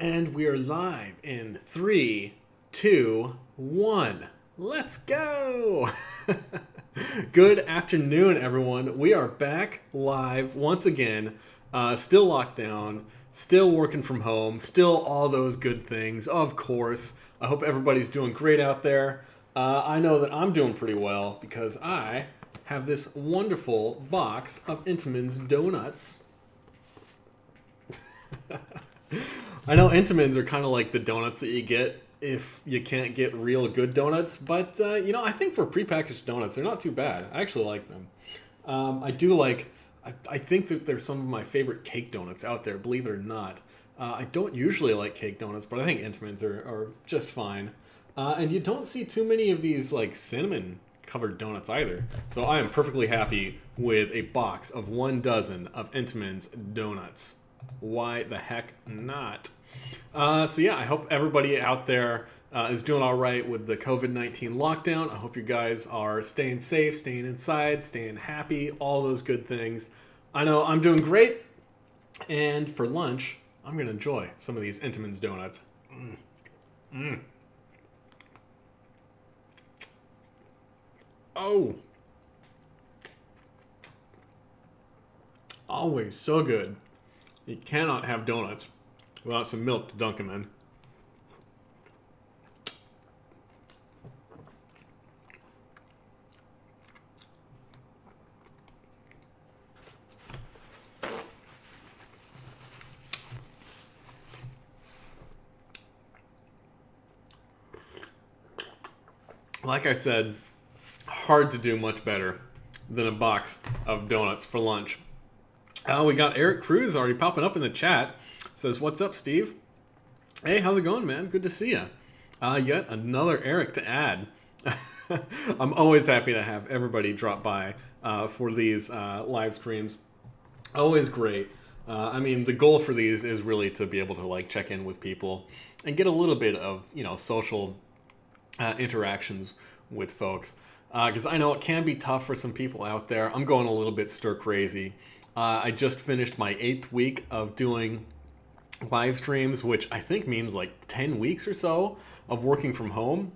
And we are live in 3, 2, 1. Let's go! Good afternoon, everyone. We are back live once again. Still locked down, still working from home, still all those good things, of course. I hope everybody's doing great out there. I know that I'm doing pretty well because I have this wonderful box of Entenmann's donuts. I know Entenmann's are kind of like the donuts that you get if you can't get real good donuts, but I think for prepackaged donuts, they're not too bad. I actually like them. I think that they're some of my favorite cake donuts out there, believe it or not. I don't usually like cake donuts, but I think Entenmann's are just fine. And you don't see too many of these like cinnamon covered donuts either. So I am perfectly happy with a box of 1 dozen of Entenmann's donuts. Why the heck not? I hope everybody out there is doing all right with the COVID-19 lockdown. I hope you guys are staying safe, staying inside, staying happy, all those good things. I know I'm doing great. And for lunch, I'm going to enjoy some of these Entenmann's donuts. Oh. Always so good. You cannot have donuts without some milk to dunk them in. Like I said, hard to do much better than a box of donuts for lunch. We got Eric Cruz already popping up in the chat. Says, "What's up, Steve?" Hey, how's it going, man? Good to see you. Yet another Eric to add. I'm always happy to have everybody drop by for these live streams. Always great. The goal for these is really to be able to like check in with people and get a little bit of social interactions with folks. Because I know it can be tough for some people out there. I'm going a little bit stir crazy. I just finished my 8th week of doing live streams, which I think means like 10 weeks or so of working from home.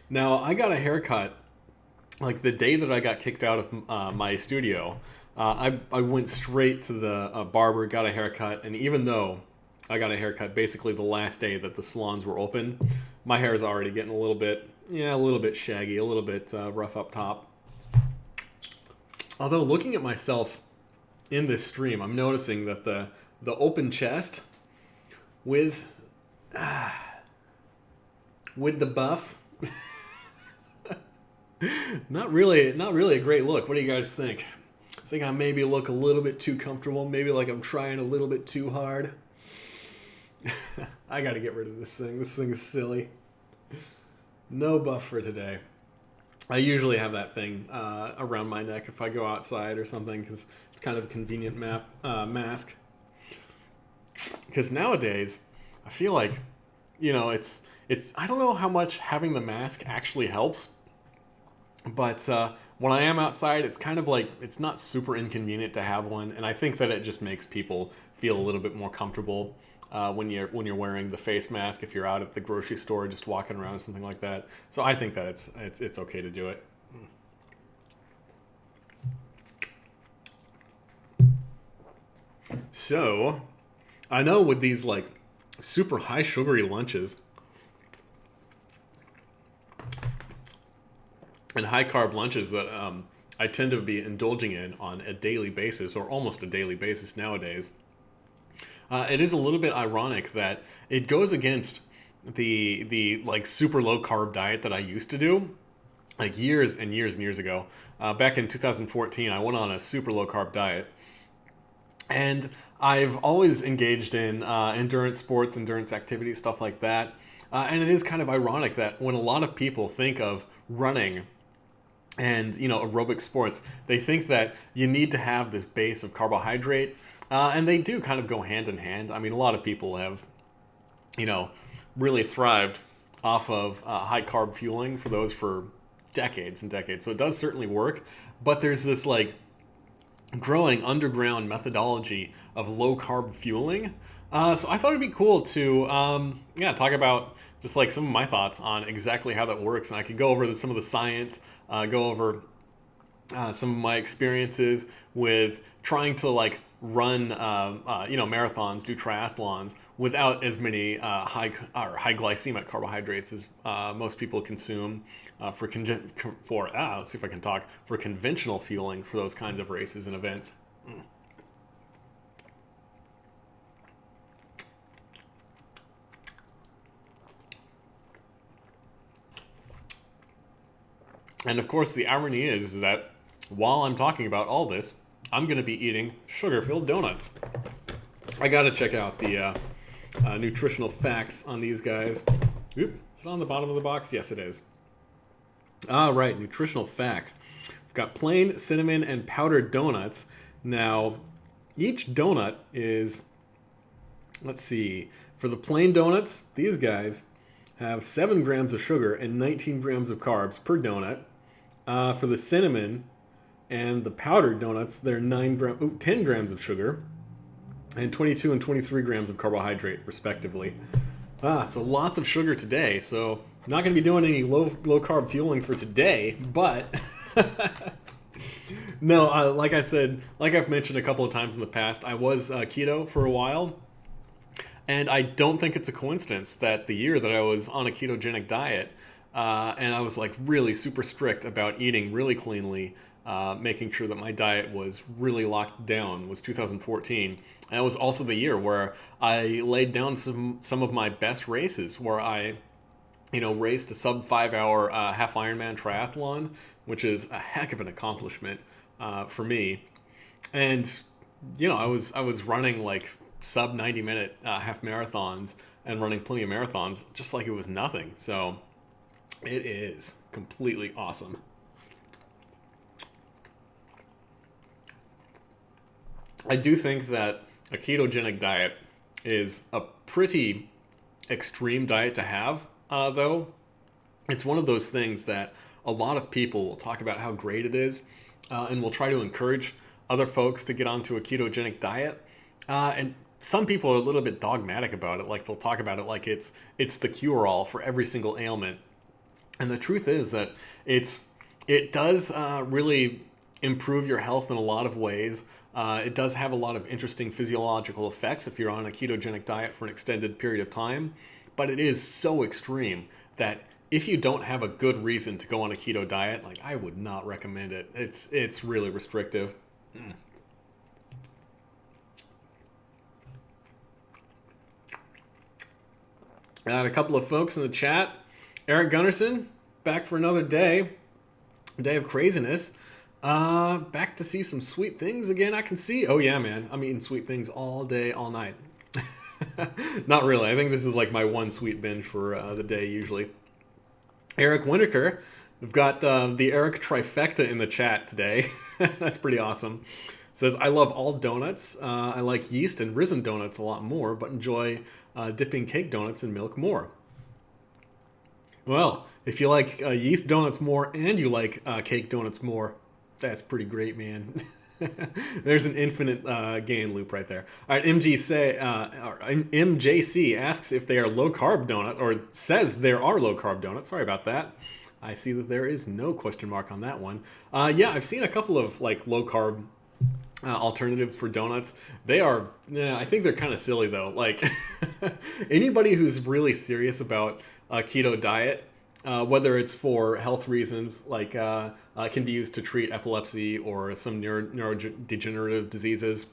Now, I got a haircut like the day that I got kicked out of my studio. I went straight to the barber, got a haircut, and even though I got a haircut basically the last day that the salons were open, my hair is already getting a little bit shaggy, a little bit rough up top. Although looking at myself in this stream, I'm noticing that the open chest with the buff, not really a great look. What do you guys think? I think I maybe look a little bit too comfortable. Maybe like I'm trying a little bit too hard. I got to get rid of this thing. This thing is silly. No buff for today. I usually have that thing around my neck if I go outside or something because it's kind of a convenient mask. Because nowadays, I feel like, it's I don't know how much having the mask actually helps, but when I am outside, it's kind of like it's not super inconvenient to have one, and I think that it just makes people feel a little bit more comfortable when you're wearing the face mask if you're out at the grocery store just walking around or something like that. So I think that it's okay to do it. So I know with these like super high sugary lunches and high carb lunches that I tend to be indulging in on a daily basis or almost a daily basis nowadays. It is a little bit ironic that it goes against the like super low carb diet that I used to do like years and years and years ago. Back in 2014, I went on a super low carb diet, and I've always engaged in endurance sports, endurance activities, stuff like that. And it is kind of ironic that when a lot of people think of running and aerobic sports, they think that you need to have this base of carbohydrate. And they do kind of go hand in hand. I mean, a lot of people have, really thrived off of high carb fueling for decades and decades. So it does certainly work. But there's this like growing underground methodology of low carb fueling. So I thought it'd be cool to talk about just like some of my thoughts on exactly how that works, and I could go over some of the science, go over some of my experiences with trying to like run marathons, do triathlons without as many high glycemic carbohydrates as most people consume let's see if I can talk, for conventional fueling for those kinds of races and events. And of course, the irony is that while I'm talking about all this, I'm going to be eating sugar-filled donuts. I got to check out the nutritional facts on these guys. Oop, is it on the bottom of the box? Yes, it is. All right, nutritional facts. We've got plain, cinnamon, and powdered donuts. Now, each donut is, let's see, for the plain donuts, these guys have 7 grams of sugar and 19 grams of carbs per donut. For the cinnamon and the powdered donuts, they're 10 grams of sugar and 22 and 23 grams of carbohydrate, respectively. So lots of sugar today. So not going to be doing any low carb fueling for today, but no, like I said, like I've mentioned a couple of times in the past, I was keto for a while. And I don't think it's a coincidence that the year that I was on a ketogenic diet, and I was like really super strict about eating really cleanly, making sure that my diet was really locked down, was 2014. And it was also the year where I laid down some of my best races, where I raced a sub 5 hour half Ironman triathlon, which is a heck of an accomplishment for me. And I was running like sub 90-minute half marathons and running plenty of marathons just like it was nothing. So it is completely awesome. I do think that a ketogenic diet is a pretty extreme diet to have, though. It's one of those things that a lot of people will talk about how great it is, and will try to encourage other folks to get onto a ketogenic diet. And some people are a little bit dogmatic about it. Like they'll talk about it like it's the cure-all for every single ailment. And the truth is that it does really improve your health in a lot of ways. It does have a lot of interesting physiological effects if you're on a ketogenic diet for an extended period of time. But it is so extreme that if you don't have a good reason to go on a keto diet, like I would not recommend it. It's really restrictive. Got a couple of folks in the chat. Eric Gunnarsson, back for another day of craziness. Back to see some sweet things again. I can see. Oh yeah, man. I'm eating sweet things all day, all night. Not really. I think this is like my one sweet binge for the day usually. Eric Winokur. We've got the Eric trifecta in the chat today. That's pretty awesome. Says, I love all donuts. I like yeast and risen donuts a lot more, but enjoy dipping cake donuts in milk more. Well, if you like yeast donuts more and you like cake donuts more, that's pretty great, man. There's an infinite gain loop right there. All right, MJC asks if they are low-carb donut, or says there are low-carb donuts. Sorry about that. I see that there is no question mark on that one. Yeah, I've seen a couple of like low-carb alternatives for donuts. They are, I think they're kind of silly though. Like anybody who's really serious about a keto diet, whether it's for health reasons, like can be used to treat epilepsy or some neurodegenerative diseases,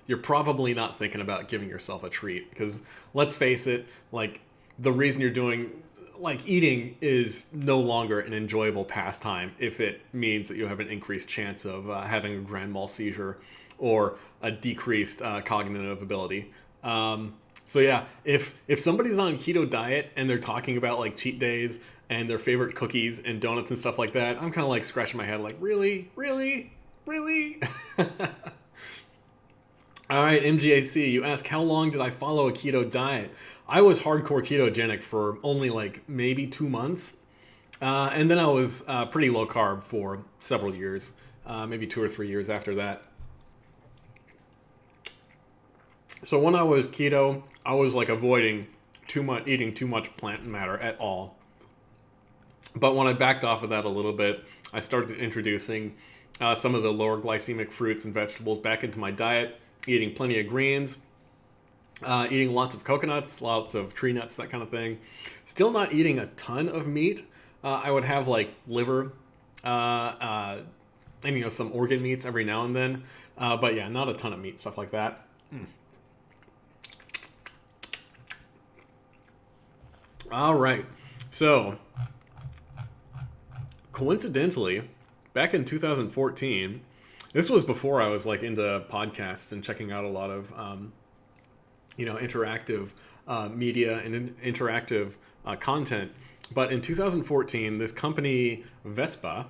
you're probably not thinking about giving yourself a treat. Because let's face it, like the reason you're doing like eating is no longer an enjoyable pastime if it means that you have an increased chance of having a grand mal seizure or a decreased cognitive ability. So yeah, if somebody's on a keto diet and they're talking about like cheat days and their favorite cookies and donuts and stuff like that, I'm kind of like scratching my head like, really? All right, MGAC, you ask, how long did I follow a keto diet? I was hardcore ketogenic for only like maybe 2 months. And then I was pretty low carb for several years. maybe 2 or 3 years after that. So when I was keto, I was like avoiding eating too much plant matter at all. But when I backed off of that a little bit, I started introducing some of the lower glycemic fruits and vegetables back into my diet, eating plenty of greens, eating lots of coconuts, lots of tree nuts, that kind of thing. Still not eating a ton of meat. I would have like liver and some organ meats every now and then. But yeah, not a ton of meat, stuff like that. All right. So coincidentally, back in 2014, this was before I was like into podcasts and checking out a lot of interactive media and interactive content. But in 2014, this company Vespa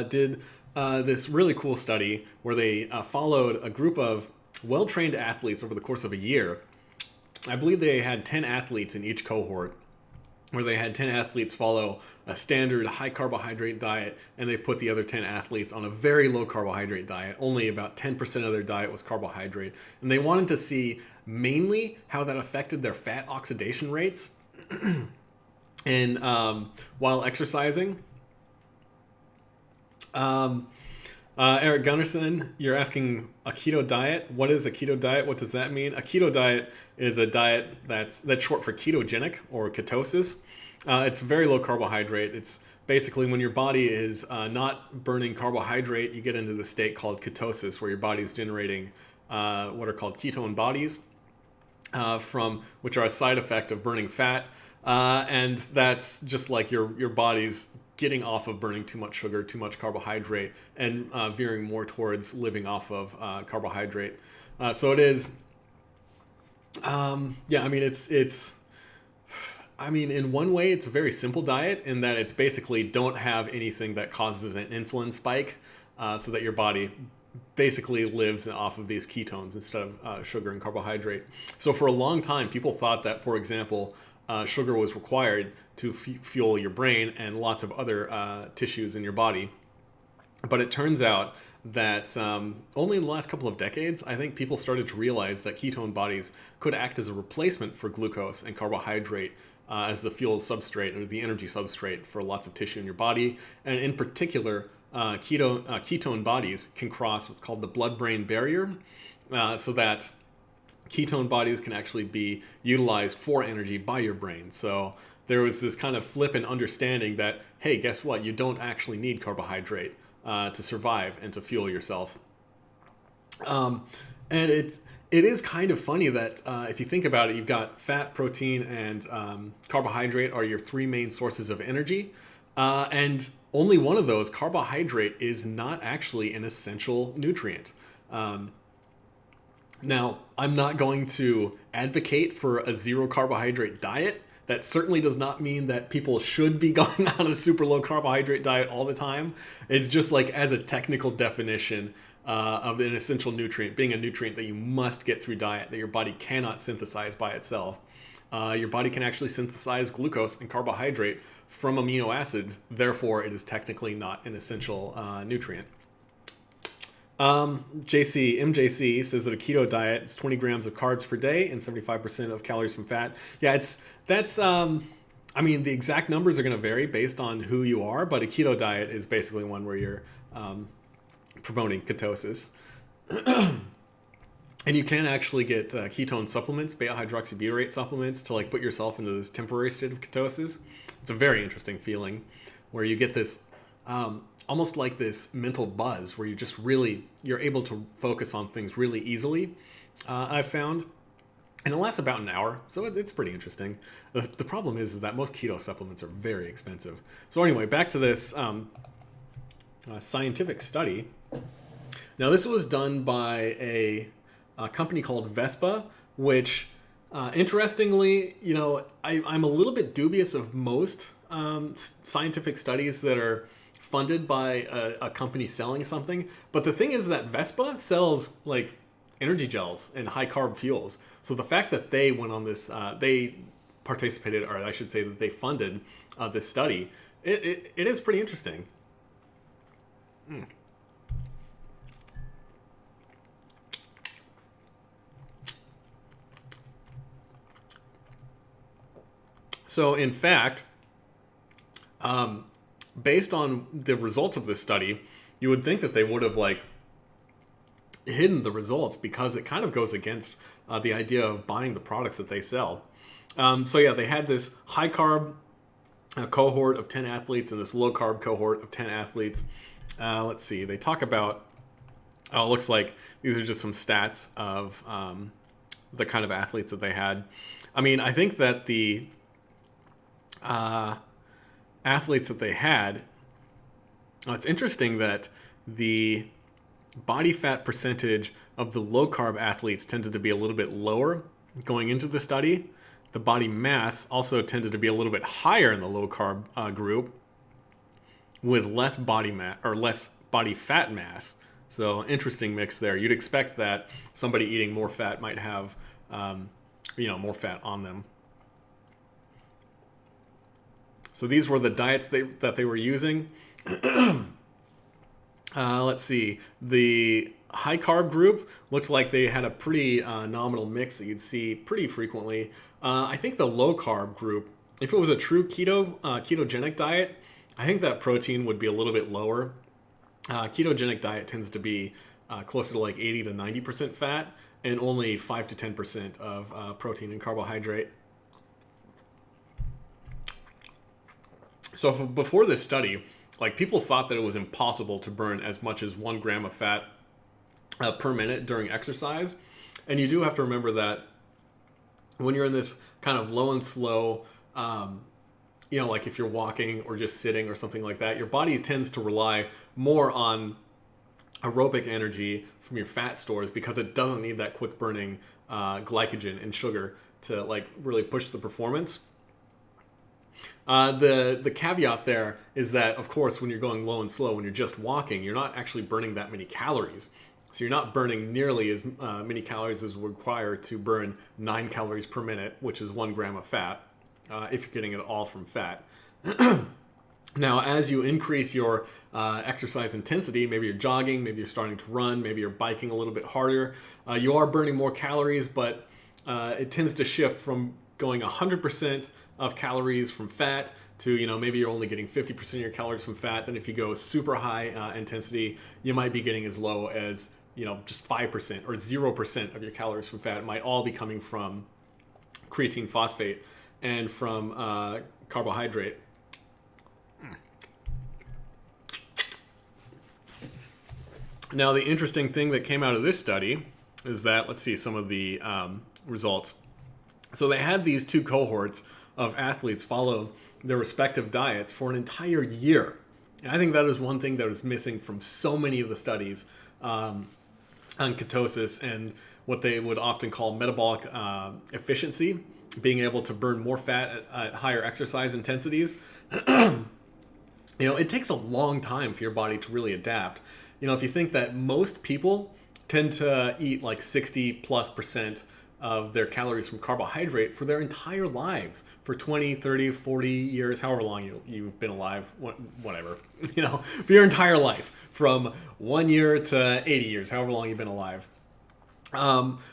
did this really cool study where they followed a group of well-trained athletes over the course of a year. I believe they had 10 athletes in each cohort, where they had 10 athletes follow a standard high carbohydrate diet, and they put the other 10 athletes on a very low carbohydrate diet. Only about 10% of their diet was carbohydrate. And they wanted to see mainly how that affected their fat oxidation rates and while exercising. Eric Gunnarsson, you're asking a keto diet. What is a keto diet? What does that mean? A keto diet is a diet that's short for ketogenic or ketosis. It's very low carbohydrate. It's basically when your body is not burning carbohydrate, you get into the state called ketosis, where your body is generating what are called ketone bodies, which are a side effect of burning fat. And that's just like your body's getting off of burning too much sugar, too much carbohydrate, and veering more towards living off of carbohydrate. So it is, in one way, it's a very simple diet in that it's basically don't have anything that causes an insulin spike, so that your body basically lives off of these ketones instead of sugar and carbohydrate. So for a long time, people thought that, for example, sugar was required to fuel your brain and lots of other tissues in your body. But it turns out that only in the last couple of decades, I think people started to realize that ketone bodies could act as a replacement for glucose and carbohydrate as the fuel substrate or the energy substrate for lots of tissue in your body. And in particular, ketone bodies can cross what's called the blood-brain barrier, so that ketone bodies can actually be utilized for energy by your brain. So there was this kind of flip in understanding that, hey, guess what? You don't actually need carbohydrate to survive and to fuel yourself. And it is kind of funny that if you think about it, you've got fat, protein, and carbohydrate are your three main sources of energy. And only one of those, carbohydrate, is not actually an essential nutrient. Now, I'm not going to advocate for a zero carbohydrate diet. That certainly does not mean that people should be going on a super low carbohydrate diet all the time. It's just like as a technical definition of an essential nutrient, being a nutrient that you must get through diet, that your body cannot synthesize by itself. Your body can actually synthesize glucose and carbohydrate from amino acids. Therefore, it is technically not an essential nutrient. MJC says that a keto diet is 20 grams of carbs per day and 75% of calories from fat. Yeah, the exact numbers are going to vary based on who you are, but a keto diet is basically one where you're promoting ketosis. And you can actually get ketone supplements, beta-hydroxybutyrate supplements, to like put yourself into this temporary state of ketosis. It's a very interesting feeling where you get this almost like this mental buzz where you're able to focus on things really easily, I've found. And it lasts about an hour, so it's pretty interesting. The problem is that most keto supplements are very expensive. So anyway, back to this scientific study. Now, this was done by a company called Vespa, which, interestingly, I'm a little bit dubious of most scientific studies that are funded by a company selling something. But the thing is that Vespa sells like energy gels and high carb fuels. So the fact that they went on this, they participated, or I should say that they funded this study, it is pretty interesting. So in fact, based on the results of this study, you would think that they would have like hidden the results, because it kind of goes against the idea of buying the products that they sell. So yeah, they had this high carb cohort of 10 athletes and this low carb cohort of 10 athletes. Let's see, they talk about, it looks like these are just some stats of the kind of athletes that they had. I mean, I think that the athletes that they had, it's interesting that the body fat percentage of the low carb athletes tended to be a little bit lower going into the study. The body mass also tended to be a little bit higher in the low carb group, with less body mass or less body fat mass. So interesting mix there. You'd expect that somebody eating more fat might have more fat on them. So these were the diets that they were using. Let's see. The high carb group looked like they had a pretty nominal mix that you'd see pretty frequently. I think the low carb group, if it was a true ketogenic diet, I think that protein would be a little bit lower. Ketogenic diet tends to be closer to like 80 to 90% fat and only 5 to 10% of protein and carbohydrate. So before this study, like, people thought that it was impossible to burn as much as 1 gram of fat per minute during exercise. And you do have to remember that when you're in this kind of low and slow, like if you're walking or just sitting or something like that, your body tends to rely more on aerobic energy from your fat stores, because it doesn't need that quick burning glycogen and sugar to like really push the performance. The caveat there is that, of course, when you're going low and slow, when you're just walking, you're not actually burning that many calories. So you're not burning nearly as many calories as required to burn 9 calories per minute, which is 1 gram of fat, if you're getting it all from fat. Now, as you increase your exercise intensity, maybe you're jogging, maybe you're starting to run, maybe you're biking a little bit harder, you are burning more calories, but it tends to shift from going 100% of calories from fat to, maybe you're only getting 50% of your calories from fat. Then if you go super high intensity, you might be getting as low as, just 5% or 0% of your calories from fat. It might all be coming from creatine phosphate and from carbohydrate. Now, the interesting thing that came out of this study is that, let's see some of the results. So they had these 2 cohorts of athletes follow their respective diets for an entire year. And I think that is one thing that is missing from so many of the studies on ketosis and what they would often call metabolic efficiency, being able to burn more fat at higher exercise intensities. It takes a long time for your body to really adapt. If you think that most people tend to eat like 60+% of their calories from carbohydrate for their entire lives, for 20, 30, 40 years, however long you've been alive, whatever, for your entire life, from 1 year to 80 years, however long you've been alive.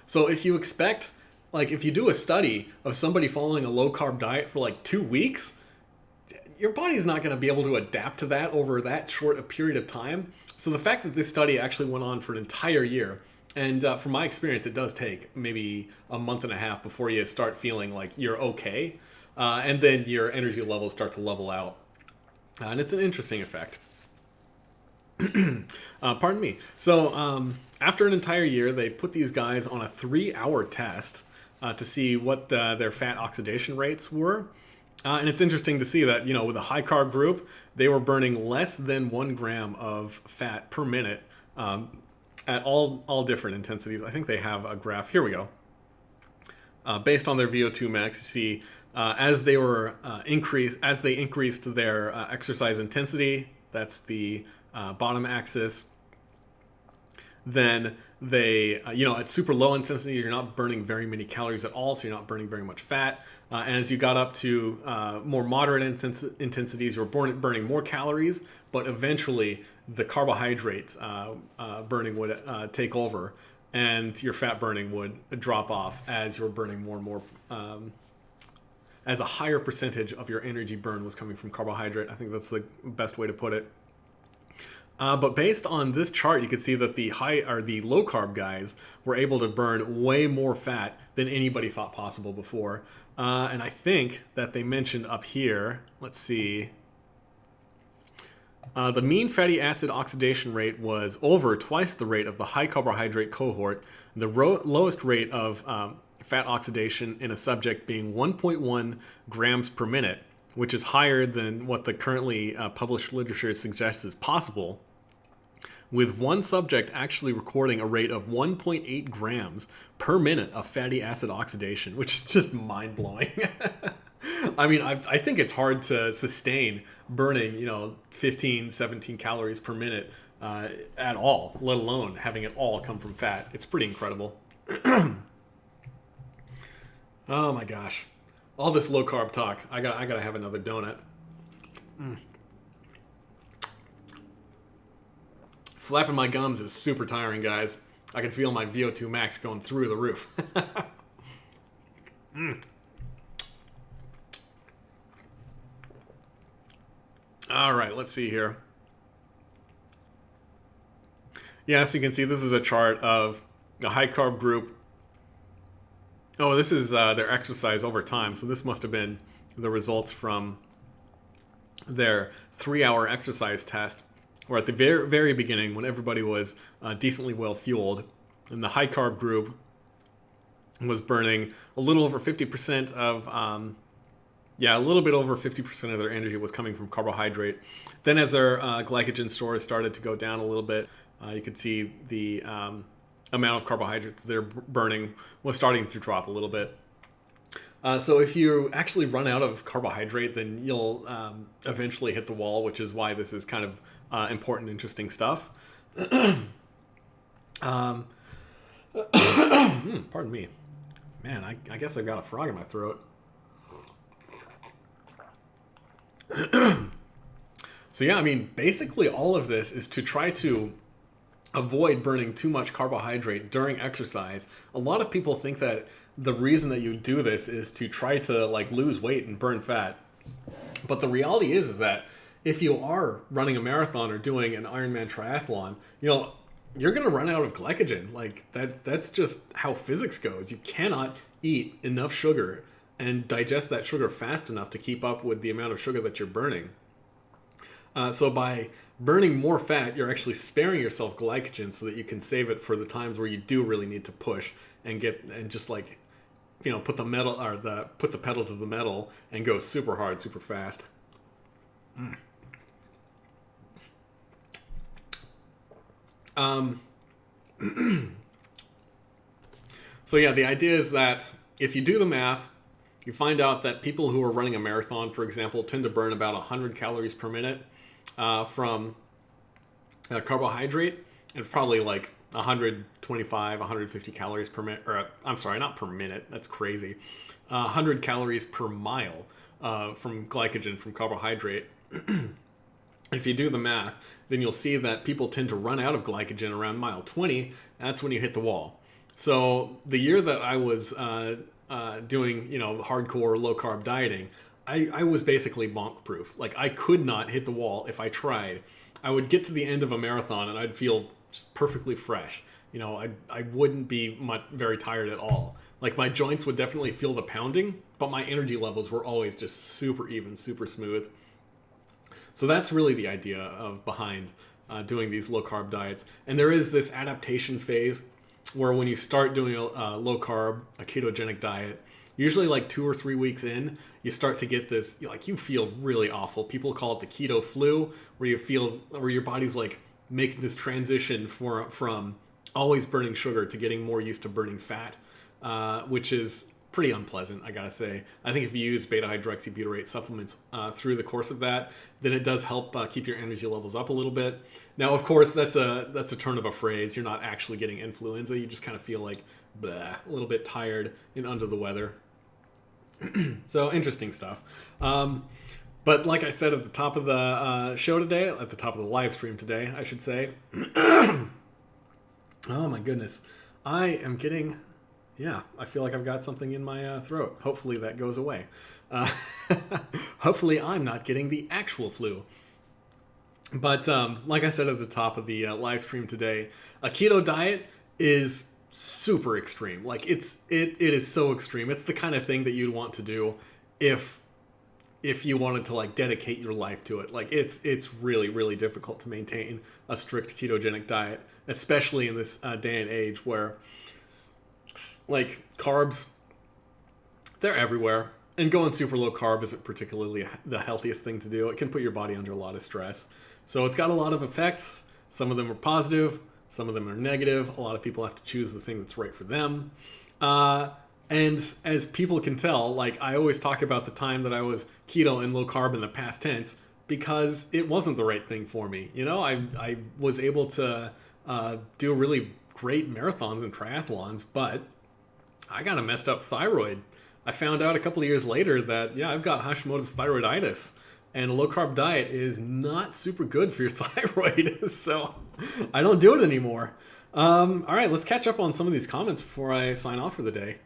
So if you expect, like if you do a study of somebody following a low carb diet for like 2 weeks, your body's not going to be able to adapt to that over that short a period of time. So the fact that this study actually went on for an entire year, and from my experience, it does take maybe a month and a half before you start feeling like you're okay, and then your energy levels start to level out. And it's an interesting effect. Pardon me. So after an entire year, they put these guys on a 3-hour test to see what their fat oxidation rates were. And it's interesting to see that, with a high carb group, they were burning less than 1 gram of fat per minute at all different intensities. I think they have a graph. Here we go. Based on their VO2 max, you see as they increased their exercise intensity, that's the bottom axis, then they, at super low intensity, you're not burning very many calories at all, so you're not burning very much fat. And as you got up to more moderate intensities, you were burning more calories, but eventually the carbohydrate burning would take over, and your fat burning would drop off as you were burning more and more. As a higher percentage of your energy burn was coming from carbohydrate. I think that's the best way to put it. But based on this chart, you can see that the low carb guys were able to burn way more fat than anybody thought possible before. And I think that they mentioned up here, let's see, the mean fatty acid oxidation rate was over twice the rate of the high carbohydrate cohort. The lowest rate of fat oxidation in a subject being 1.1 grams per minute, which is higher than what the currently published literature suggests is possible, with one subject actually recording a rate of 1.8 grams per minute of fatty acid oxidation, which is just mind-blowing. I mean, I think it's hard to sustain burning, 15, 17 calories per minute at all, let alone having it all come from fat. It's pretty incredible. Oh my gosh. All this low carb talk. I gotta have another donut. Flapping my gums is super tiring, guys. I can feel my VO2 max going through the roof. All right, let's see here. Yeah, so you can see this is a chart of the high carb group. Oh, this is their exercise over time. So this must have been the results from their 3-hour exercise test, where at the very, very beginning, when everybody was decently well fueled, and the high carb group was burning a little over 50% of, a little bit over 50% of their energy was coming from carbohydrate. Then as their glycogen stores started to go down a little bit, you could see the amount of carbohydrate that they're burning was starting to drop a little bit. So if you actually run out of carbohydrate, then you'll eventually hit the wall, which is why this is kind of important, interesting stuff. Pardon me. Man, I guess I've got a frog in my throat. So yeah, I mean, basically all of this is to try to avoid burning too much carbohydrate during exercise. A lot of people think that the reason that you do this is to try to lose weight and burn fat. But the reality is that if you are running a marathon or doing an Ironman triathlon, you're going to run out of glycogen. That's just how physics goes. You cannot eat enough sugar and digest that sugar fast enough to keep up with the amount of sugar that you're burning. So by burning more fat, you're actually sparing yourself glycogen so that you can save it for the times where you do really need to push and just put the pedal to the metal and go super hard, super fast. So yeah, the idea is that if you do the math, you find out that people who are running a marathon, for example, tend to burn about 100 calories per minute from carbohydrate, and probably 125, 150 calories per minute, or I'm sorry, not per minute, that's crazy, 100 calories per mile from glycogen from carbohydrate. If you do the math, then you'll see that people tend to run out of glycogen around mile 20. That's when you hit the wall. So the year that I was doing, hardcore low carb dieting, I was basically bonk proof. I could not hit the wall if I tried. I would get to the end of a marathon and I'd feel just perfectly fresh. I wouldn't be very tired at all. My joints would definitely feel the pounding, but my energy levels were always just super even, super smooth. So that's really the idea behind doing these low carb diets. And there is this adaptation phase where when you start doing a low carb, a ketogenic diet, usually 2 or 3 weeks in, you start to get this, you feel really awful. People call it the keto flu, where your body's making this transition from always burning sugar to getting more used to burning fat, which is pretty unpleasant, I gotta say. I think if you use beta-hydroxybutyrate supplements through the course of that, then it does help keep your energy levels up a little bit. Now, of course, that's a turn of a phrase. You're not actually getting influenza. You just kind of feel like bleh, a little bit tired and under the weather. So interesting stuff. But like I said at the top of the show today, at the top of the live stream today, I should say. Oh my goodness. I am getting, yeah, I feel like I've got something in my throat. Hopefully that goes away. Hopefully I'm not getting the actual flu. But like I said at the top of the live stream today, a keto diet is super extreme. Like it is so extreme. It's the kind of thing that you'd want to do if you wanted to like dedicate your life to it. Like it's really, really difficult to maintain a strict ketogenic diet, especially in this day and age where like carbs, they're everywhere. And going super low carb isn't particularly the healthiest thing to do. It can put your body under a lot of stress. So it's got a lot of effects. Some of them are positive, some of them are negative. A lot of people have to choose the thing that's right for them. And as people can tell, like I always talk about the time that I was keto and low carb in the past tense because it wasn't the right thing for me. You know, I was able to do really great marathons and triathlons, but I got a messed up thyroid. I found out a couple of years later that, yeah, I've got Hashimoto's thyroiditis, and a low carb diet is not super good for your thyroid. So I don't do it anymore. All right, let's catch up on some of these comments before I sign off for the day.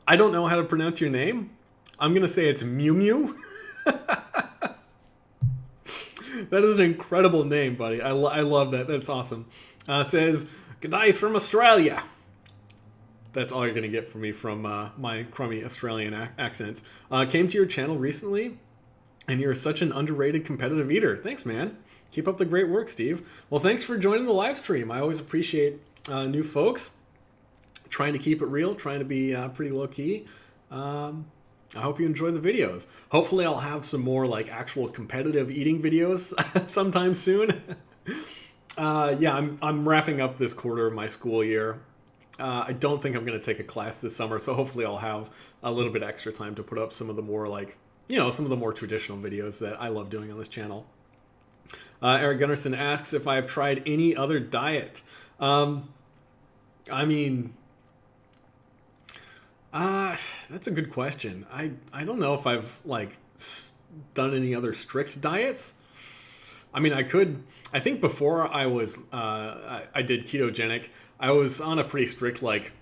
I don't know how to pronounce your name. I'm going to say it's Mew Mew. That is an incredible name, buddy. I love that. That's awesome. Says, "G'day from Australia." That's all you're going to get from me from my crummy Australian accent. Came to your channel recently, and you're such an underrated competitive eater. Thanks, man. Keep up the great work, Steve. Well, thanks for joining the live stream. I always appreciate new folks. Trying to keep it real, trying to be pretty low-key. I hope you enjoy the videos. Hopefully I'll have some more like actual competitive eating videos sometime soon. Yeah, I'm wrapping up this quarter of my school year. I don't think I'm going to take a class this summer, so hopefully I'll have a little bit extra time to put up some of the more like, you know, some of the more traditional videos that I love doing on this channel. Eric Gunnarsson asks if I have tried any other diet. I mean, that's a good question. I don't know if I've like done any other strict diets. I mean, I think before I was, I did ketogenic, I was on a pretty strict like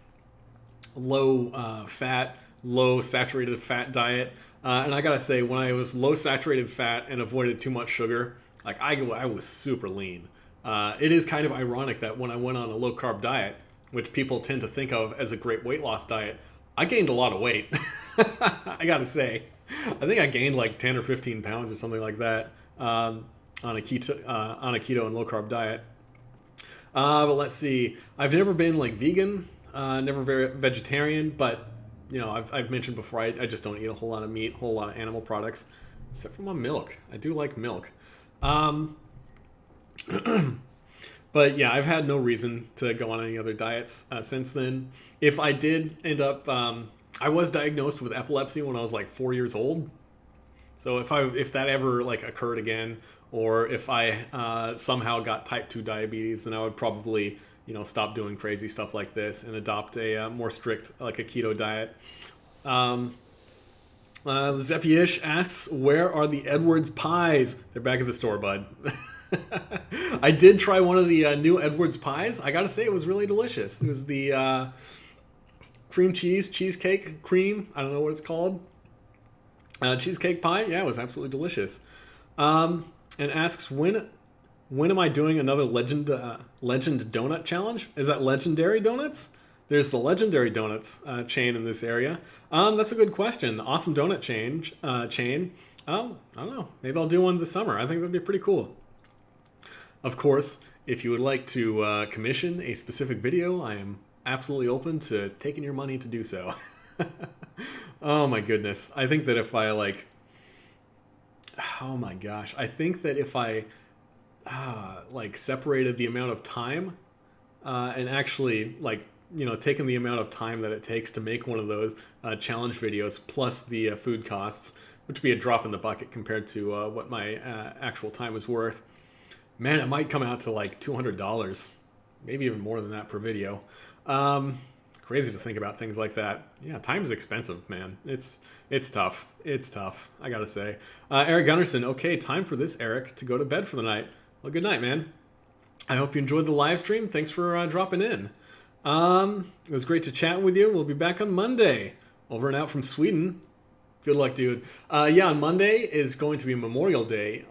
low fat, low saturated fat diet. And I gotta say, when I was low saturated fat and avoided too much sugar, like I was super lean. It is kind of ironic that when I went on a low carb diet, which people tend to think of as a great weight loss diet, I gained a lot of weight. I gotta say, I think I gained like 10 or 15 pounds or something like that on a keto and low carb diet. But let's see, I've never been like vegan, never very vegetarian, but you know, I've mentioned before, I just don't eat a whole lot of meat, a whole lot of animal products, except for my milk. I do like milk. But yeah, I've had no reason to go on any other diets since then. If I did end up, I was diagnosed with epilepsy when I was like 4 years old. So if that ever like occurred again, or if I somehow got type 2 diabetes, then I would probably, you know, stop doing crazy stuff like this and adopt a more strict, like a keto diet. Zeppy-ish asks, where are the Edwards pies? They're back at the store, bud. I did try one of the new Edwards pies. I gotta say, it was really delicious. It was the cream cheesecake cream. I don't know what it's called. Cheesecake pie. Yeah, it was absolutely delicious. And asks, when am I doing another legend donut challenge? Is that Legendary Donuts? There's the Legendary Donuts chain in this area. That's a good question. Awesome donut chain. Oh, I don't know. Maybe I'll do one this summer. I think that'd be pretty cool. Of course, if you would like to commission a specific video, I am absolutely open to taking your money to do so. Oh my goodness. I think that if I like, oh my gosh, I think that if I like separated the amount of time and actually like taken the amount of time that it takes to make one of those challenge videos plus the food costs, which would be a drop in the bucket compared to what my actual time is worth. Man, it might come out to like $200, maybe even more than that per video. Crazy to think about things like that. Yeah, time is expensive, man. It's tough. It's tough, I gotta say. Eric Gunnarsson, okay, time for this, Eric, to go to bed for the night. Well, good night, man. I hope you enjoyed the live stream. Thanks for dropping in. It was great to chat with you. We'll be back on Monday. Over and out from Sweden. Good luck, dude. Yeah, on Monday is going to be Memorial Day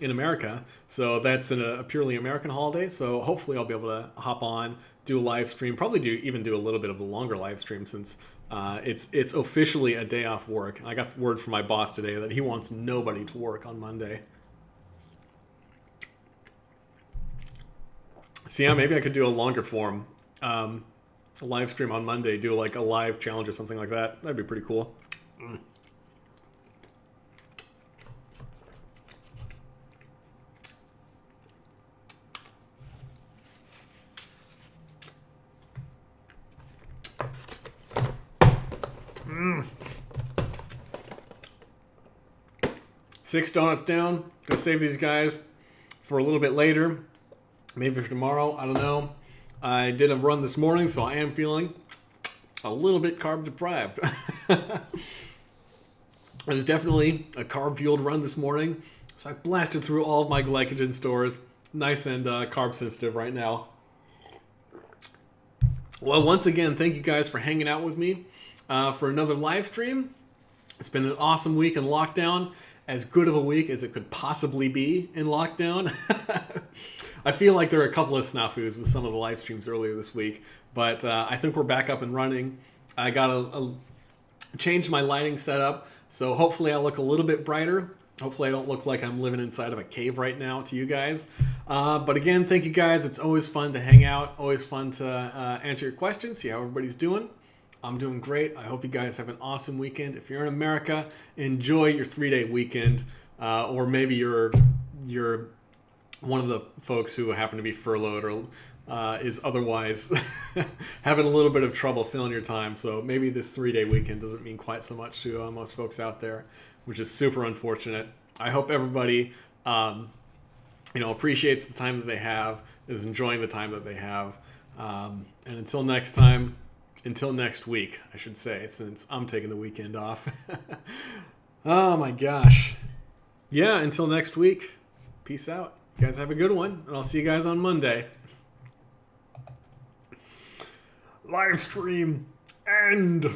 in America. So that's a purely American holiday. So hopefully I'll be able to hop on, do a live stream, probably even do a little bit of a longer live stream since it's officially a day off work. I got word from my boss today that he wants nobody to work on Monday. So yeah, maybe I could do a longer form a live stream on Monday, do like a live challenge or something like that. That'd be pretty cool. Six donuts down. Gonna save these guys for a little bit later. Maybe for tomorrow. I don't know. I did a run this morning, so I am feeling a little bit carb deprived. It was definitely a carb-fueled run this morning. So I blasted through all of my glycogen stores. Nice and carb sensitive right now. Well, once again, thank you guys for hanging out with me for another live stream. It's been an awesome week in lockdown. As good of a week as it could possibly be in lockdown. I feel like there are a couple of snafus with some of the live streams earlier this week, but I think we're back up and running. I got changed my lighting setup, so hopefully I look a little bit brighter. Hopefully I don't look like I'm living inside of a cave right now to you guys. But again, thank you guys. It's always fun to hang out, always fun to answer your questions, see how everybody's doing. I'm doing great. I hope you guys have an awesome weekend. If you're in America, enjoy your 3-day weekend, or maybe you're one of the folks who happen to be furloughed or is otherwise having a little bit of trouble filling your time. So maybe this 3-day weekend doesn't mean quite so much to most folks out there, which is super unfortunate. I hope everybody appreciates the time that they have, is enjoying the time that they have. And until next time, until next week, I should say, since I'm taking the weekend off. Oh my gosh. Yeah, until next week, peace out. You guys have a good one, and I'll see you guys on Monday. Live stream end.